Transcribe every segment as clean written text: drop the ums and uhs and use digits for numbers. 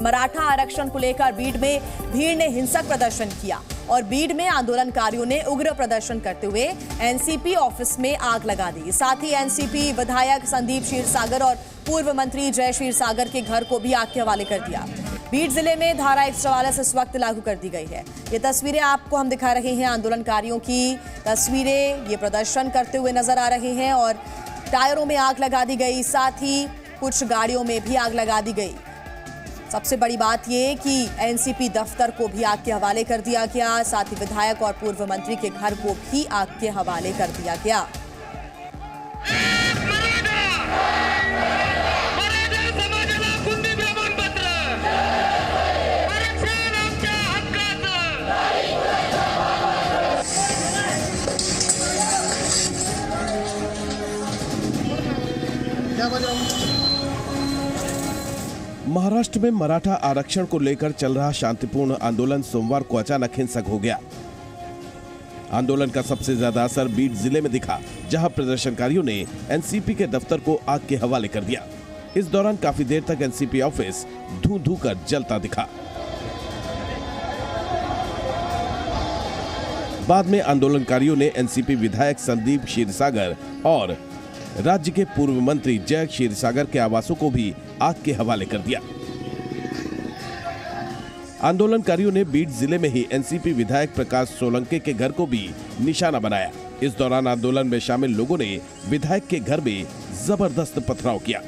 मराठा आरक्षण को लेकर बीड में भीड़ ने हिंसक प्रदर्शन किया और बीड में आंदोलनकारियों ने उग्र प्रदर्शन करते हुए एनसीपी ऑफिस में आग लगा दी। साथ ही एनसीपी विधायक संदीप क्षीरसागर और पूर्व मंत्री जय क्षीरसागर के घर को भी आग के हवाले कर दिया। बीड जिले में धारा 144 इस वक्त लागू कर दी गई है। ये तस्वीरें आपको हम दिखा रहे हैं, आंदोलनकारियों की तस्वीरें। ये प्रदर्शन करते हुए नजर आ रहे हैं और टायरों में आग लगा दी गई, साथ ही कुछ गाड़ियों में भी आग लगा दी गई। सबसे बड़ी बात यह कि एनसीपी दफ्तर को भी आग के हवाले कर दिया गया, साथ ही विधायक और पूर्व मंत्री के घर को भी आग के हवाले कर दिया गया। महाराष्ट्र में मराठा आरक्षण को लेकर चल रहा शांतिपूर्ण आंदोलन सोमवार को अचानक हिंसक हो गया। आंदोलन का सबसे ज्यादा असर बीड जिले में दिखा, जहां प्रदर्शनकारियों ने एनसीपी के दफ्तर को आग के हवाले कर दिया। इस दौरान काफी देर तक एनसीपी ऑफिस धू-धू कर जलता दिखा। बाद में आंदोलनकारियों ने एनसीपी विधायक संदीप क्षीरसागर और राज्य के पूर्व मंत्री जय क्षीरसागर के आवासों को भी आग के हवाले कर दिया। आंदोलनकारियों ने बीड जिले में ही एनसीपी विधायक प्रकाश सोलंके के घर को भी निशाना बनाया। इस दौरान आंदोलन में शामिल लोगों ने विधायक के घर में जबरदस्त पथराव किया।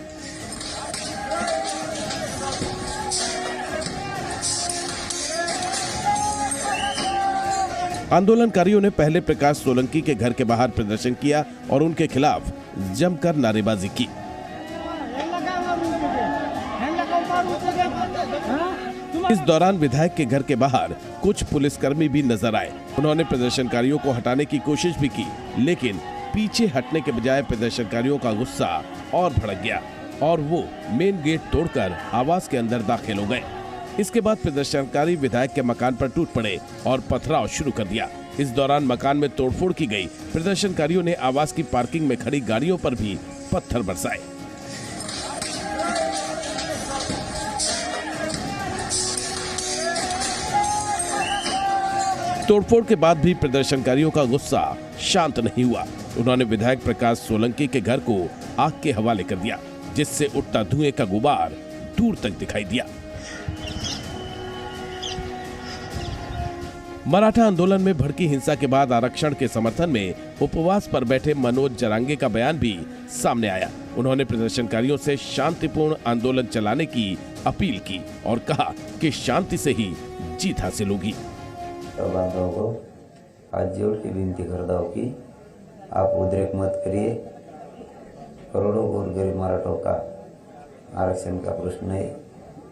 आंदोलनकारियों ने पहले प्रकाश सोलंकी के घर के बाहर प्रदर्शन किया और उनके खिलाफ जमकर नारेबाजी की। इस दौरान विधायक के घर के बाहर कुछ पुलिसकर्मी भी नजर आए। उन्होंने प्रदर्शनकारियों को हटाने की कोशिश भी की, लेकिन पीछे हटने के बजाय प्रदर्शनकारियों का गुस्सा और भड़क गया और वो मेन गेट तोड़कर आवास के अंदर दाखिल हो गए। इसके बाद प्रदर्शनकारी विधायक के मकान पर टूट पड़े और पथराव शुरू कर दिया। इस दौरान मकान में तोड़फोड़ की गई। प्रदर्शनकारियों ने आवास की पार्किंग में खड़ी गाड़ियों पर भी पत्थर बरसाए। तोड़फोड़ के बाद भी प्रदर्शनकारियों का गुस्सा शांत नहीं हुआ। उन्होंने विधायक प्रकाश सोलंकी के घर को आग के हवाले कर दिया, जिससे उठता धुएं का गुबार दूर तक दिखाई दिया। मराठा आंदोलन में भड़की हिंसा के बाद आरक्षण के समर्थन में उपवास पर बैठे मनोज जरांगे का बयान भी सामने आया। उन्होंने प्रदर्शनकारियों से शांतिपूर्ण आंदोलन चलाने की अपील की और कहा कि शांति से ही जीत हासिल होगी। बांधवों को हाथ जोड़ के विनती करता हूँ कि आप उद्रेक मत करिए। करोड़ों और गरीब मराठों का आरक्षण का प्रश्न है,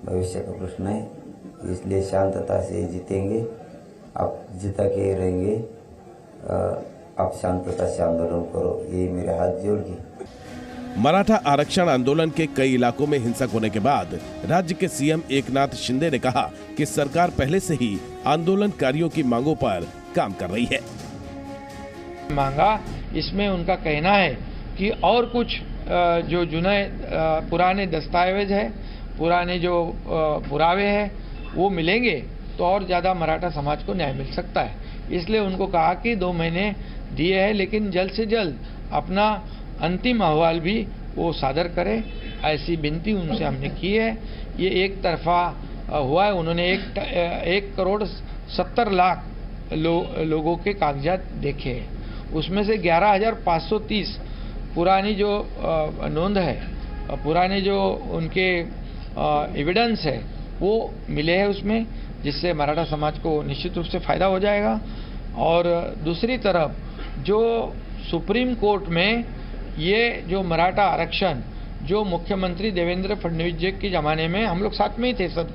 भविष्य का प्रश्न है, इसलिए शांतता से जीतेंगे। आप जीता के रहेंगे। आप शांतता से आंदोलन करो, यही मेरे हाथ जोड़ के। मराठा आरक्षण आंदोलन के कई इलाकों में हिंसक होने के बाद राज्य के सीएम एकनाथ शिंदे ने कहा कि सरकार पहले से ही आंदोलनकारियों की मांगों पर काम कर रही है। मांगा इसमें उनका कहना है कि और कुछ जो पुराने दस्तावेज है, पुराने जो पुरावे हैं वो मिलेंगे तो और ज़्यादा मराठा समाज को न्याय मिल सकता है। इसलिए उनको कहा कि 2 महीने दिए हैं, लेकिन जल्द से जल्द अपना अंतिम अहवाल भी वो सादर करें, ऐसी विनती उनसे हमने की है। ये एक तरफा हुआ है। उन्होंने 1,70,00,000 लोगों के कागजात देखे हैं, उसमें से 11,530 पुरानी जो नोंद है, पुराने जो उनके एविडेंस है वो मिले हैं उसमें, जिससे मराठा समाज को निश्चित रूप से फायदा हो जाएगा। और दूसरी तरफ जो सुप्रीम कोर्ट में ये जो मराठा आरक्षण जो मुख्यमंत्री देवेंद्र फडणवीस जी के ज़माने में हम लोग साथ में ही थे, सब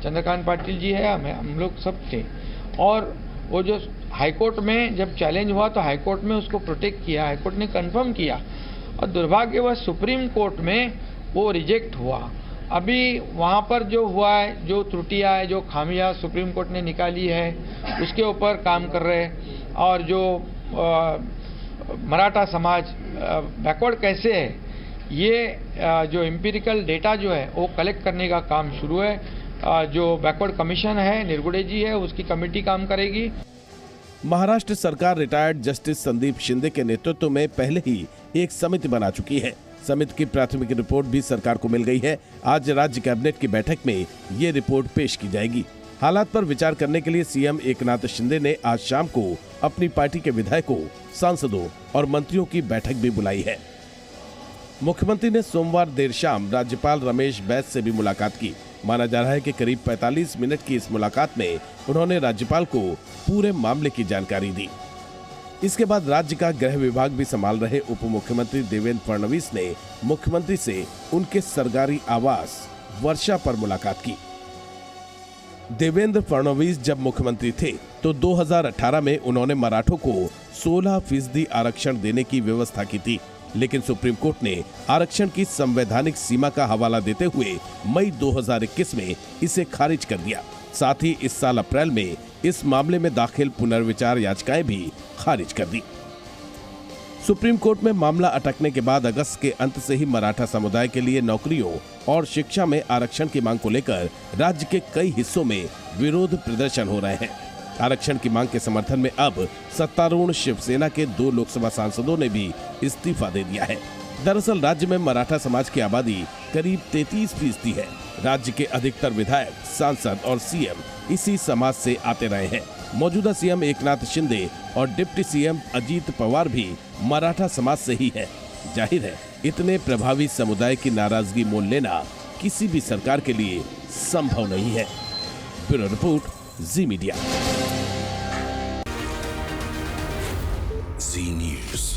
चंद्रकांत पाटिल जी है, हम लोग सब थे, और वो जो हाईकोर्ट में जब चैलेंज हुआ तो हाईकोर्ट में उसको प्रोटेक्ट किया, हाईकोर्ट ने कंफर्म किया, और दुर्भाग्यवश सुप्रीम कोर्ट में वो रिजेक्ट हुआ। अभी वहाँ पर जो हुआ है, जो त्रुटियाँ है, जो खामियां सुप्रीम कोर्ट ने निकाली है, उसके ऊपर काम कर रहे हैं। और जो मराठा समाज बैकवर्ड कैसे है, ये जो एम्पिरिकल डेटा जो है वो कलेक्ट करने का काम शुरू है। जो बैकवर्ड कमीशन है निरगुडे जी है उसकी कमेटी काम करेगी। महाराष्ट्र सरकार रिटायर्ड जस्टिस संदीप शिंदे के नेतृत्व में पहले ही एक समिति बना चुकी है। समिति की प्राथमिक रिपोर्ट भी सरकार को मिल गई है। आज राज्य कैबिनेट की बैठक में ये रिपोर्ट पेश की जाएगी। हालात पर विचार करने के लिए सीएम एकनाथ शिंदे ने आज शाम को अपनी पार्टी के विधायकों, सांसदों और मंत्रियों की बैठक भी बुलाई है। मुख्यमंत्री ने सोमवार देर शाम राज्यपाल रमेश बैस से भी मुलाकात की। माना जा रहा है कि करीब 45 मिनट की इस मुलाकात में उन्होंने राज्यपाल को पूरे मामले की जानकारी दी। इसके बाद राज्य का गृह विभाग भी संभाल रहे उप मुख्यमंत्री देवेंद्र फडणवीस ने मुख्यमंत्री से उनके सरकारी आवास वर्षा पर मुलाकात की। देवेंद्र फडणवीस जब मुख्यमंत्री थे तो 2018 में उन्होंने मराठों को 16% आरक्षण देने की व्यवस्था की थी, लेकिन सुप्रीम कोर्ट ने आरक्षण की संवैधानिक सीमा का हवाला देते हुए मई 2021 में इसे खारिज कर दिया। साथ ही इस साल अप्रैल में इस मामले में दाखिल पुनर्विचार याचिकाएं भी खारिज कर दी। सुप्रीम कोर्ट में मामला अटकने के बाद अगस्त के अंत से ही मराठा समुदाय के लिए नौकरियों और शिक्षा में आरक्षण की मांग को लेकर राज्य के कई हिस्सों में विरोध प्रदर्शन हो रहे हैं। आरक्षण की मांग के समर्थन में अब सत्तारूढ़ शिवसेना के 2 लोकसभा सांसदों ने भी इस्तीफा दे दिया है। दरअसल राज्य में मराठा समाज की आबादी करीब 33% है। राज्य के अधिकतर विधायक, सांसद और सीएम इसी समाज से आते रहे हैं। मौजूदा सीएम एकनाथ शिंदे और डिप्टी सीएम अजीत पवार भी मराठा समाज से ही है। जाहिर है इतने प्रभावी समुदाय की नाराजगी मोल लेना किसी भी सरकार के लिए संभव नहीं है। ब्यूरो रिपोर्ट, जी मीडिया। जी न्यूज़।